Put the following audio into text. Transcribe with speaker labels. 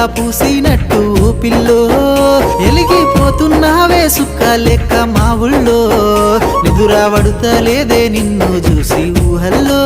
Speaker 1: మల్లె పూసినట్టు పిల్లో ఎలిగిపోతున్నావే సుక్క లెక్క మా ఊళ్ళో నిదురా పడుతలేదే నిన్ను చూసి ఊహల్లో